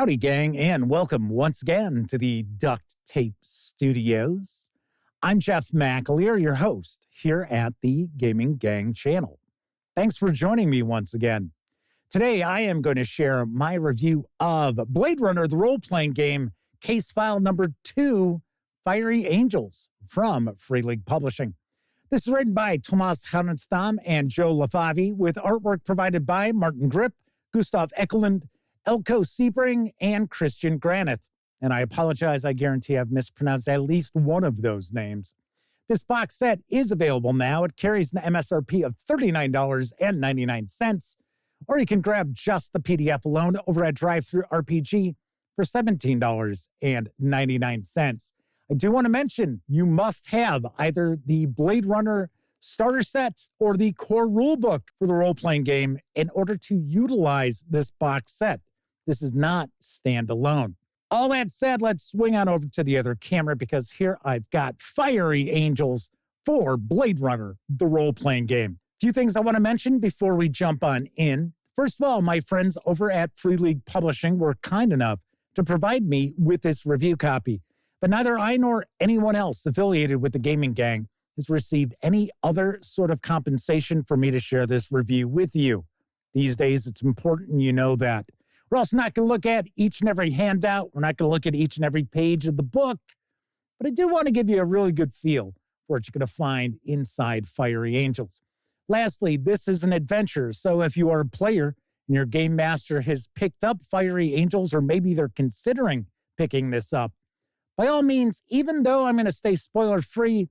Howdy, gang, and welcome once again to the Duct Tape Studios. I'm Jeff McAleer, your host here at the Gaming Gang channel. Thanks for joining me once again. Today, I am going to share my review of Blade Runner, the role-playing game, case file number 2, Fiery Angels, from Free League Publishing. This is written by Tomas Härenstam and Joe LaFavi, with artwork provided by Martin Grip, Gustav Ekelund, Elko Sebring, and Christian Granith. And I apologize, I guarantee I've mispronounced at least one of those names. This box set is available now. It carries an MSRP of $39.99, or you can grab just the PDF alone over at DriveThruRPG for $17.99. I do want to mention you must have either the Blade Runner starter set or the core rulebook for the role-playing game in order to utilize this box set. This is not standalone. All that said, let's swing on over to the other camera because here I've got Fiery Angels for Blade Runner, the role-playing game. A few things I want to mention before we jump on in. First of all, my friends over at Free League Publishing were kind enough to provide me with this review copy, but neither I nor anyone else affiliated with the Gaming Gang has received any other sort of compensation for me to share this review with you. These days, it's important you know that. We're also not going to look at each and every handout. We're not going to look at each and every page of the book, but I do want to give you a really good feel for what you're going to find inside Fiery Angels. Lastly, this is an adventure, so if you are a player and your game master has picked up Fiery Angels, or maybe they're considering picking this up, by all means, even though I'm going to stay spoiler-free,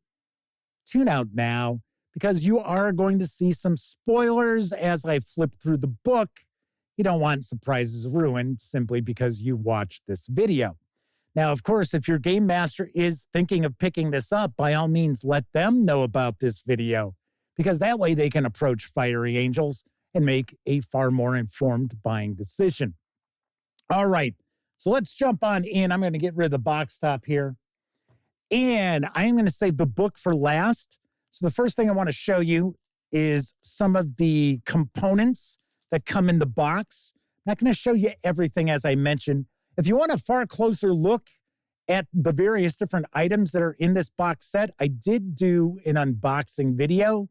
tune out now, because you are going to see some spoilers as I flip through the book. You don't want surprises ruined simply because you watched this video. Now, of course, if your game master is thinking of picking this up, by all means, let them know about this video, because that way they can approach Fiery Angels and make a far more informed buying decision. All right, so let's jump on in. I'm going to get rid of the box top here, and I'm going to save the book for last. So the first thing I want to show you is some of the components that come in the box. I'm not going to show you everything, as I mentioned. If you want a far closer look at the various different items that are in this box set, I did do an unboxing video.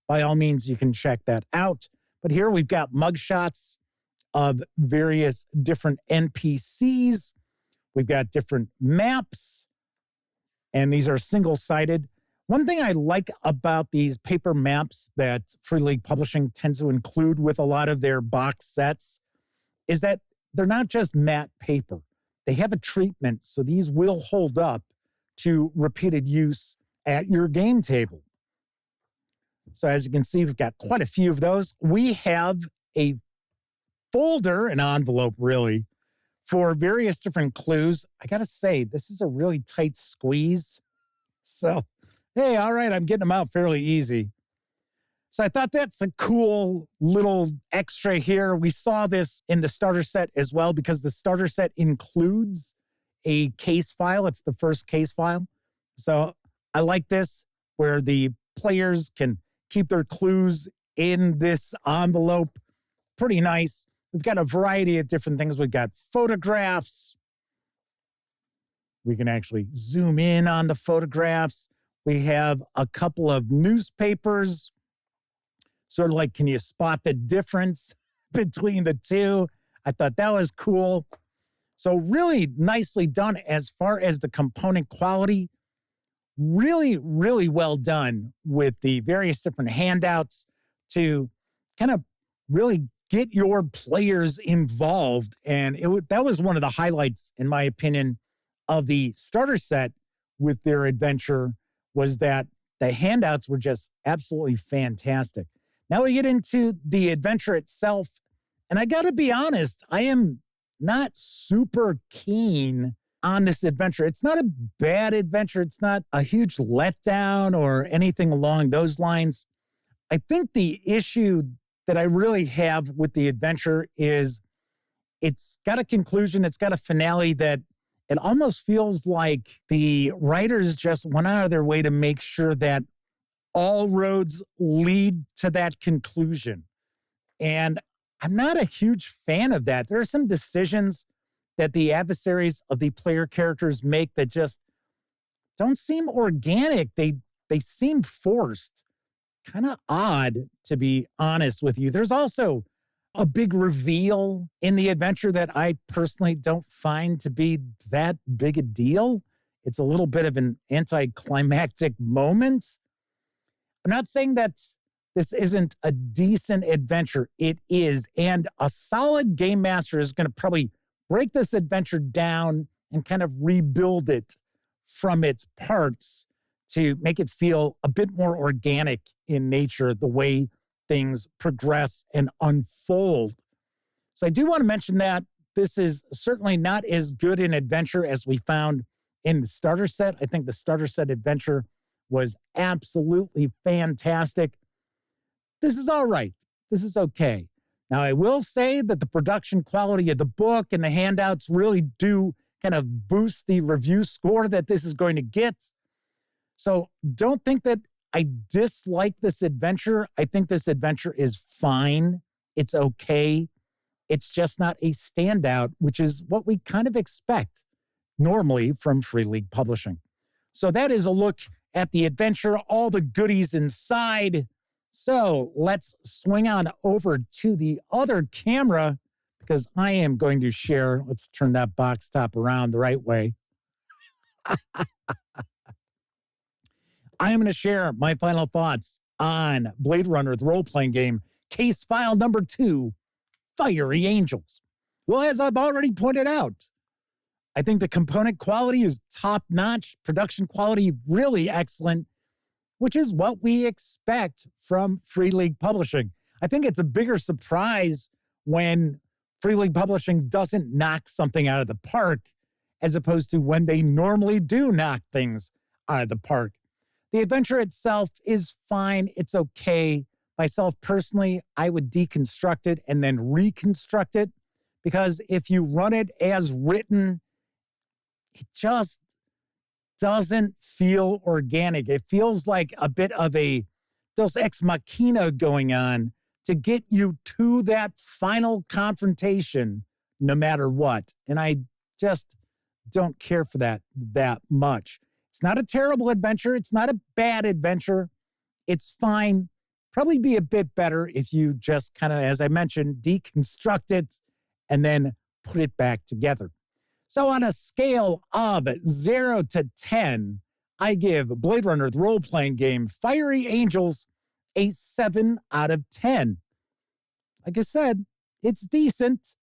By all means, you can check that out. But here we've got mugshots of various different NPCs. We've got different maps, and these are single-sided. One thing I like about these paper maps that Free League Publishing tends to include with a lot of their box sets is that they're not just matte paper. They have a treatment, so these will hold up to repeated use at your game table. So as you can see, we've got quite a few of those. We have a folder, an envelope really, for various different clues. I got to say, this is a really tight squeeze. So hey, all right, I'm getting them out fairly easy. So I thought that's a cool little extra here. We saw this in the starter set as well, because the starter set includes a case file. It's the first case file. So I like this, where the players can keep their clues in this envelope. Pretty nice. We've got a variety of different things. We've got photographs. We can actually zoom in on the photographs. We have a couple of newspapers, sort of like, can you spot the difference between the two? I thought that was cool. So really nicely done as far as the component quality. Really, really well done with the various different handouts to kind of really get your players involved. And that was one of the highlights, in my opinion, of the starter set with their adventure, was that the handouts were just absolutely fantastic. Now we get into the adventure itself. And I got to be honest, I am not super keen on this adventure. It's not a bad adventure. It's not a huge letdown or anything along those lines. I think the issue that I really have with the adventure is it's got a conclusion. It's got a finale that it almost feels like the writers just went out of their way to make sure that all roads lead to that conclusion. And I'm not a huge fan of that. There are some decisions that the adversaries of the player characters make that just don't seem organic. They seem forced, kind of odd, to be honest with you. There's also a big reveal in the adventure that I personally don't find to be that big a deal. It's a little bit of an anticlimactic moment. I'm not saying that this isn't a decent adventure. It is. And a solid game master is going to probably break this adventure down and kind of rebuild it from its parts to make it feel a bit more organic in nature, the way things progress and unfold. So I do want to mention that this is certainly not as good an adventure as we found in the starter set. I think the starter set adventure was absolutely fantastic. This is all right. This is okay. Now, I will say that the production quality of the book and the handouts really do kind of boost the review score that this is going to get. So don't think that I dislike this adventure. I think this adventure is fine. It's okay. It's just not a standout, which is what we kind of expect normally from Free League Publishing. So that is a look at the adventure, all the goodies inside. So let's swing on over to the other camera because I am going to share. Let's turn that box top around the right way. I am going to share my final thoughts on Blade Runner, the role-playing game, case file number 2, Fiery Angels. Well, as I've already pointed out, I think the component quality is top-notch, production quality really excellent, which is what we expect from Free League Publishing. I think it's a bigger surprise when Free League Publishing doesn't knock something out of the park as opposed to when they normally do knock things out of the park. The adventure itself is fine. It's okay. Myself personally, I would deconstruct it and then reconstruct it because if you run it as written, it just doesn't feel organic. It feels like a bit of a Deus Ex Machina going on to get you to that final confrontation no matter what. And I just don't care for that much. It's not a terrible adventure. It's not a bad adventure. It's fine. Probably be a bit better if you just kind of, as I mentioned, deconstruct it and then put it back together. So on a scale of 0 to 10, I give Blade Runner, the role-playing game, Fiery Angels, a 7 out of 10. Like I said, it's decent,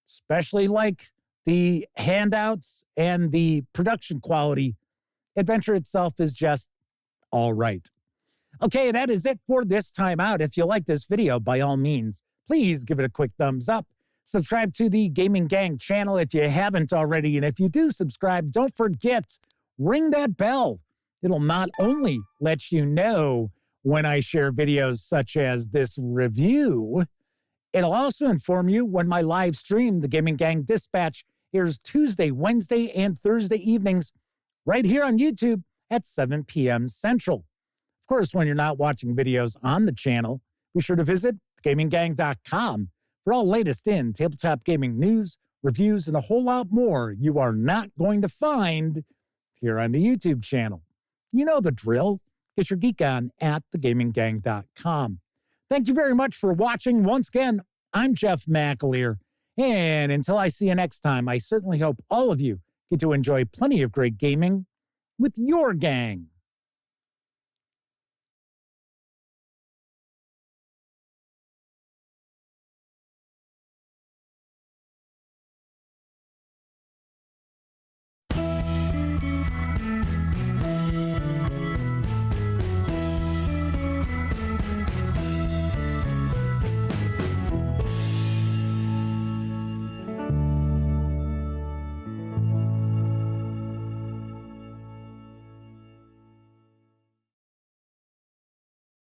especially like the handouts and the production quality. Adventure itself is just all right. Okay, that is it for this time out. If you like this video, by all means, please give it a quick thumbs up. Subscribe to the Gaming Gang channel if you haven't already. And if you do subscribe, don't forget, ring that bell. It'll not only let you know when I share videos such as this review, it'll also inform you when my live stream, the Gaming Gang Dispatch, airs Tuesday, Wednesday, and Thursday evenings right here on YouTube at 7 p.m. Central. Of course, when you're not watching videos on the channel, be sure to visit gaminggang.com for all latest in tabletop gaming news, reviews, and a whole lot more you are not going to find here on the YouTube channel. You know the drill. Get your geek on at thegaminggang.com. Thank you very much for watching. Once again, I'm Jeff McAleer. And until I see you next time, I certainly hope all of you get to enjoy plenty of great gaming with your gang.